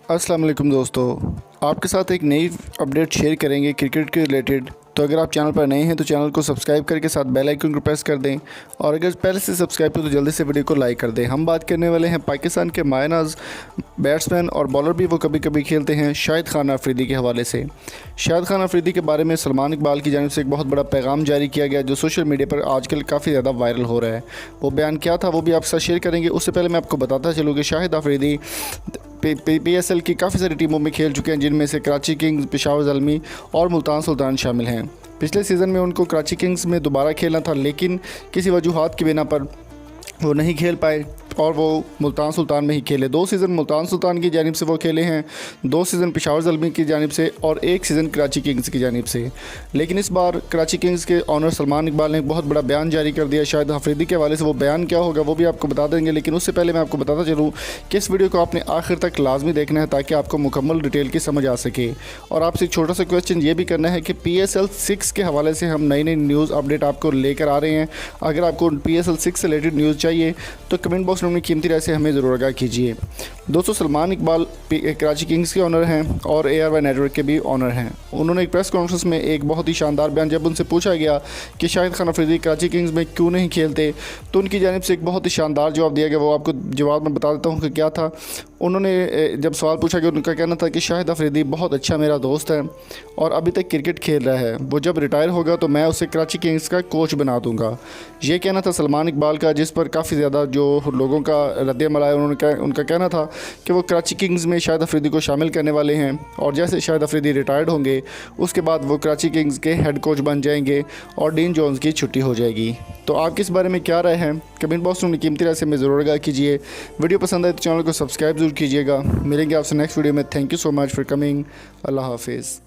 अस्सलाम वालेकुम दोस्तों, आपके साथ एक नई अपडेट शेयर करेंगे क्रिकेट के रिलेटेड। तो अगर आप चैनल पर नए हैं तो चैनल को सब्सक्राइब करके साथ बेल आइकन को प्रेस कर दें, और अगर पहले से सब्सक्राइब हो तो जल्दी से वीडियो को लाइक कर दें। हम बात करने वाले हैं पाकिस्तान के मायनाज बैट्समैन और बॉलर भी वो कभी कभी खेलते हैं, शाहिद खान अफरीदी के हवाले से। शाहिद खान अफरीदी के बारे में सलमान इकबाल की जानिब से एक बहुत बड़ा पैगाम जारी किया गया जो सोशल मीडिया पर आजकल काफ़ी ज़्यादा वायरल हो रहा है। वो बयान क्या था वो भी आपके साथ शेयर करेंगे। उससे पहले मैं आपको बताता चलूँ कि शाहिद अफरीदी PSL की काफ़ी सारी टीमों में खेल चुके हैं, जिनमें से कराची किंग्स, पेशावर ज़ल्मी और मुल्तान सुल्तान शामिल हैं। पिछले सीज़न में उनको कराची किंग्स में दोबारा खेलना था, लेकिन किसी वजूहात की बिना पर वो नहीं खेल पाए और वो मुल्तान सुल्तान में ही खेले। 2 सीज़न मुल्तान सुल्तान की जानिब से वो खेले हैं, 2 सीज़न पेशावर ज़ल्मी की जानिब से और 1 सीज़न कराची किंग्स की जानिब से। लेकिन इस बार कराची किंग्स के ऑनर सलमान इकबाल ने एक बहुत बड़ा बयान जारी कर दिया शाहिद अफरीदी के हवाले से। वो बयान क्या होगा वो भी आपको बता देंगे, लेकिन उससे पहले मैं आपको बताता चलूँ कि इस वीडियो को आपने आखिर तक लाजमी देखना है ताकि आपको मुकम्मल डिटेल की समझ आ सके। और आपसे एक छोटा सा क्वेश्चन ये भी करना है कि PSL 6 के हवाले से हम नई नई न्यूज़ अपडेट आपको लेकर आ रहे हैं। अगर आपको PSL 6 से रिलेटेड न्यूज़ चाहिए तो कमेंट बॉक्स में अपनी कीमती राय से हमें ज़रूर आगाह कीजिए। दोस्तों, सलमान इकबाल कराची किंग्स के ऑनर हैं और ARY नेटवर्क के भी ऑनर हैं। उन्होंने एक प्रेस कॉन्फ्रेंस में एक बहुत ही शानदार बयान, जब उनसे पूछा गया कि शाहिद खान अफरीदी कराची किंग्स में क्यों नहीं खेलते, तो उनकी जानिब से एक बहुत ही शानदार जवाब दिया गया। वो आपको जवाब मैं बता देता हूँ कि क्या था। उन्होंने जब सवाल पूछा गया, उनका कहना था कि शाहिद अफरीदी बहुत अच्छा मेरा दोस्त है और अभी तक क्रिकेट खेल रहा है। वो जब रिटायर होगा तो मैं उसे कराची किंग्स का कोच बना दूँगा। ये कहना था सलमान इकबाल का, जिस पर काफ़ी ज़्यादा जो लोगों का रद्द-ए-अमल आया। उनका कहना था कि वो कराची किंग्स में शाहिद अफरीदी को शामिल करने वाले हैं और जैसे शाहिद अफरीदी रिटायर्ड होंगे उसके बाद वो कराची किंग्स के हेड कोच बन जाएंगे और डीन जोन्स की छुट्टी हो जाएगी। तो आपके इस बारे में क्या राय है कमेंट बॉक्स में अपनी कीमती राय से हमें ज़रूर आगाह कीजिए। वीडियो पसंद आए तो चैनल को सब्सक्राइब जरूर कीजिएगा। मिलेंगे आपसे नेक्स्ट वीडियो में। Thank you so much for coming. अल्लाह हाफिज़।